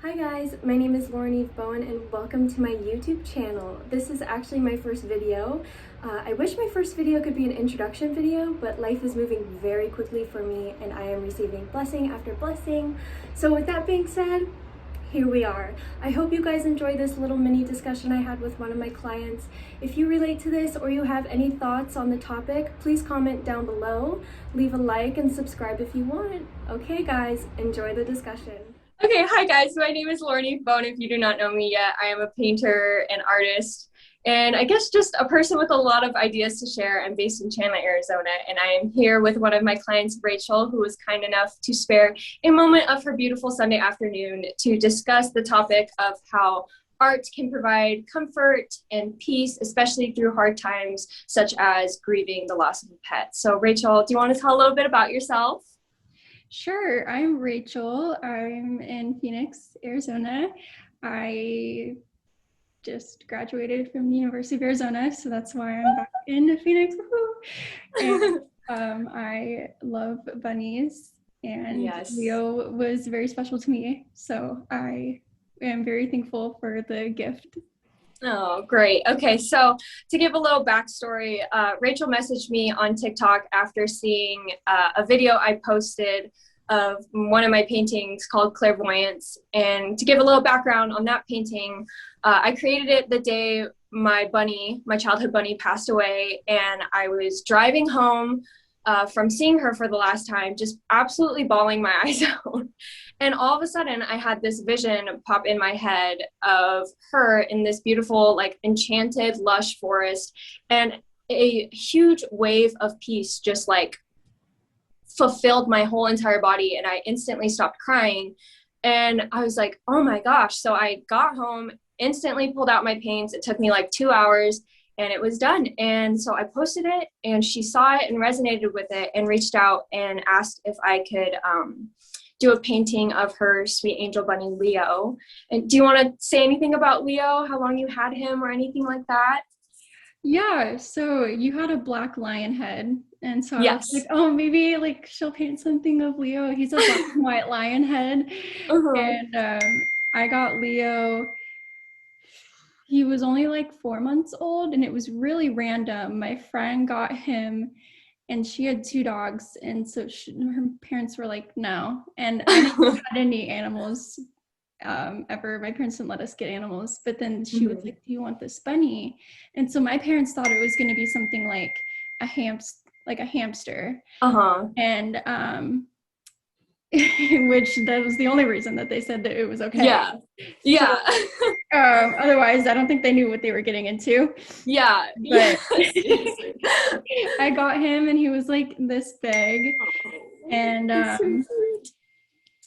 Hi guys, my name is Lauren Eve Bowen and welcome to my YouTube channel. This is actually my first video. I wish my first video could be an introduction video, but life is moving very quickly for me and I am receiving blessing after blessing. So with that being said, here we are. I hope you guys enjoyed this little mini discussion I had with one of my clients. If you relate to this or you have any thoughts on the topic, please comment down below, leave a like and subscribe if you want. Okay guys, enjoy the discussion. Okay, hi guys. My name is Lauren Eve Bone. If you do not know me yet, I am a painter and artist, and I guess just a person with a lot of ideas to share. I'm based in Chandler, Arizona, and I am here with one of my clients, Rachel, who was kind enough to spare a moment of her beautiful Sunday afternoon to discuss the topic of how art can provide comfort and peace, especially through hard times, such as grieving the loss of a pet. So, Rachel, do you want to tell a little bit about yourself? Sure. I'm Rachel. I'm in Phoenix, Arizona. I just graduated from the University of Arizona, so that's why I'm back in Phoenix. And I love bunnies, and Yes. Leo was very special to me, so I am very thankful for the gift. Oh, great. Okay, so to give a little backstory, Rachel messaged me on TikTok after seeing a video I posted of one of my paintings called Clairvoyance. And to give a little background on that painting, I created it the day my childhood bunny, passed away, and I was driving home from seeing her for the last time, just absolutely bawling my eyes out. And all of a sudden, I had this vision pop in my head of her in this beautiful, like, enchanted, lush forest, and a huge wave of peace just like fulfilled my whole entire body, and I instantly stopped crying. And I was like, oh my gosh. So I got home, instantly pulled out my paints. It took me like 2 hours and it was done. And so I posted it and she saw it and resonated with it and reached out and asked if I could do a painting of her sweet angel bunny, Leo. And do you want to say anything about Leo, how long you had him or anything like that? Yeah, so you had a black lion head, and so I was Yes. like, oh, maybe like she'll paint something of Leo. He's a black and white lion head. Uh-huh. And I got Leo, he was only like 4 months old, and it was really random. My friend got him, and she had two dogs, and so her parents were like, no. And I never had any animals ever. My parents didn't let us get animals, but then she was like, do you want this bunny? And so my parents thought it was going to be something like a hamster. Uh-huh. And which that was the only reason that they said that it was okay. Yeah. Yeah. So, otherwise I don't think they knew what they were getting into. Yeah. But I got him and he was like this big. And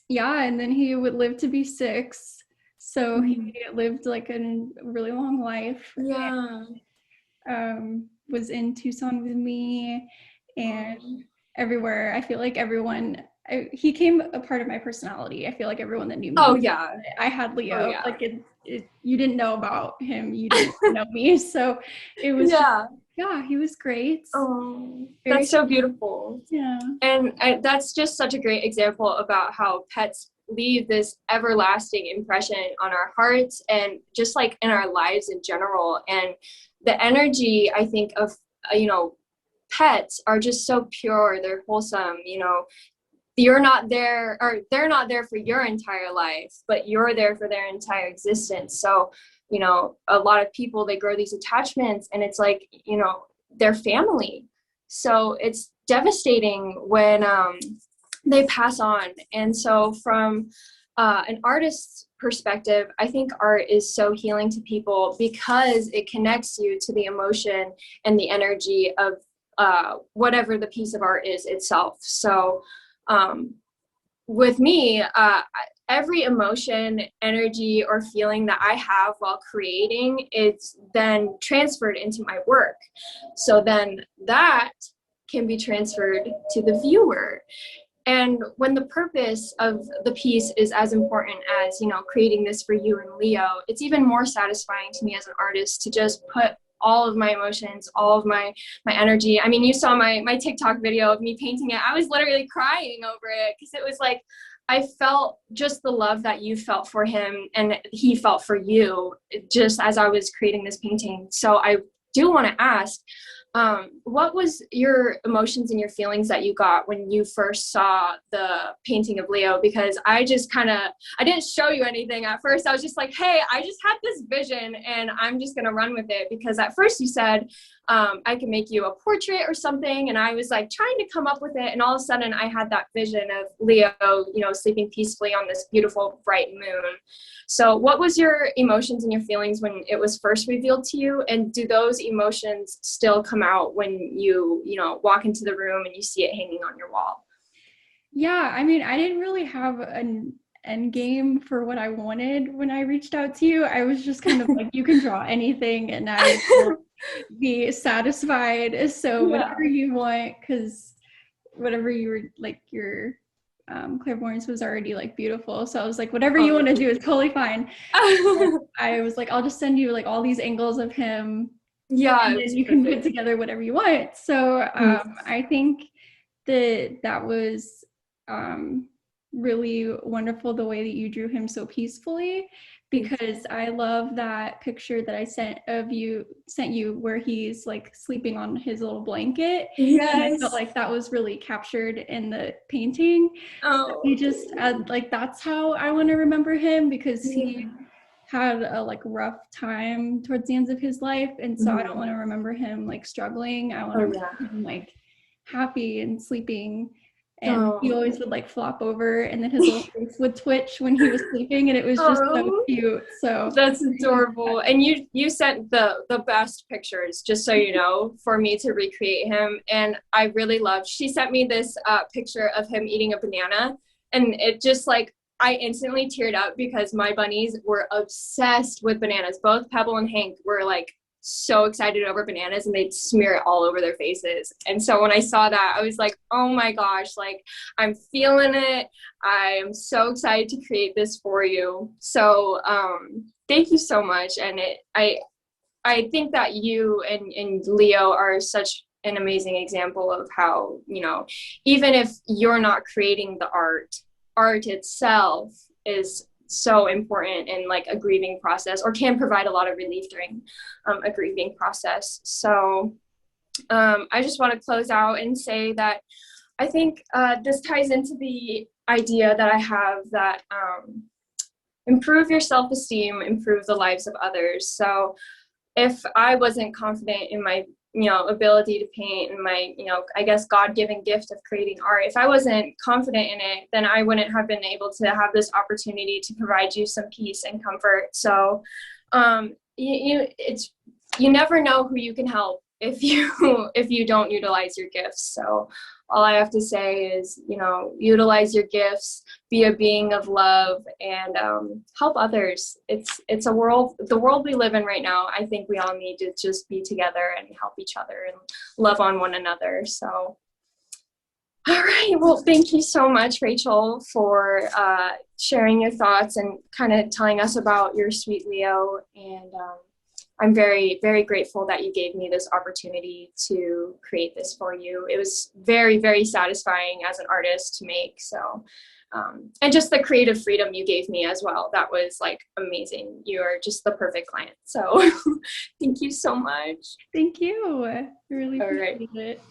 yeah, and then he would live to be 6. So he lived like a really long life. Yeah. And, was in Tucson with me and everywhere. I feel like he became a part of my personality. I feel like everyone that knew me. Oh yeah. I had Leo. Oh, yeah. Like you didn't know about him. You didn't know me. So it was yeah, he was great. Oh, that's so beautiful. Yeah. And that's just such a great example about how pets leave this everlasting impression on our hearts and just like in our lives in general. And the energy, I think, of, pets are just so pure. They're wholesome, you're not there, or they're not there for your entire life, but you're there for their entire existence. So, a lot of people, they grow these attachments and it's like, their family. So it's devastating when they pass on. And so from an artist's perspective, I think art is so healing to people because it connects you to the emotion and the energy of whatever the piece of art is itself. So with me, every emotion, energy, or feeling that I have while creating, it's then transferred into my work. So then that can be transferred to the viewer. And when the purpose of the piece is as important as, creating this for you and Leo, it's even more satisfying to me as an artist to just put all of my emotions, all of my energy. I mean, you saw my TikTok video of me painting it. I was literally crying over it because it was like, I felt just the love that you felt for him and he felt for you just as I was creating this painting. So I do want to ask, what was your emotions and your feelings that you got when you first saw the painting of Leo? Because I didn't show you anything at first. I was just like, hey, I just had this vision and I'm just going to run with it. Because at first you said, I can make you a portrait or something. And I was like trying to come up with it. And all of a sudden I had that vision of Leo, sleeping peacefully on this beautiful, bright moon. So what was your emotions and your feelings when it was first revealed to you? And do those emotions still come out when you walk into the room and you see it hanging on your wall? Yeah, I mean, I didn't really have an end game for what I wanted when I reached out to you. I was just kind of like, you can draw anything and I will be satisfied. So whatever you want, because whatever you were like, your clairvoyance was already like beautiful. So I was like, whatever you want to do is totally fine. I was like, I'll just send you like all these angles of him. Yeah, and then you can put together whatever you want. So I think that was really wonderful, the way that you drew him so peacefully, because I love that picture that I sent you where he's like sleeping on his little blanket. Yes. And I felt like that was really captured in the painting. Oh. He just like, that's how I want to remember him, because he had a like rough time towards the ends of his life, and so I don't want to remember him like struggling. I want to remember him like happy and sleeping. And he always would like flop over, and then his little face would twitch when he was sleeping, and it was just so cute. So that's adorable. And you sent the best pictures, just so you know, for me to recreate him. And I really loved, she sent me this picture of him eating a banana, and it just like, I instantly teared up because my bunnies were obsessed with bananas. Both Pebble and Hank were like so excited over bananas, and they'd smear it all over their faces. And so when I saw that, I was like, oh my gosh, like I'm feeling it. I am so excited to create this for you. So thank you so much. And I think that you and Leo are such an amazing example of how, even if you're not creating the art itself is so important in like a grieving process, or can provide a lot of relief during a grieving process. So I just want to close out and say that I think this ties into the idea that I have that improve your self-esteem, improve the lives of others. So if I wasn't confident in my ability to paint and my, I guess God-given gift of creating art, if I wasn't confident in it, then I wouldn't have been able to have this opportunity to provide you some peace and comfort. So you never know who you can help if you don't utilize your gifts. So all I have to say is, utilize your gifts, be a being of love, and help others. It's the world we live in right now. I think we all need to just be together and help each other and love on one another. So, all right. Well, thank you so much, Rachel, for sharing your thoughts and kind of telling us about your sweet Leo. And I'm very, very grateful that you gave me this opportunity to create this for you. It was very, very satisfying as an artist to make. So, and just the creative freedom you gave me as well. That was like amazing. You are just the perfect client. So thank you so much. Thank you. I really appreciate it.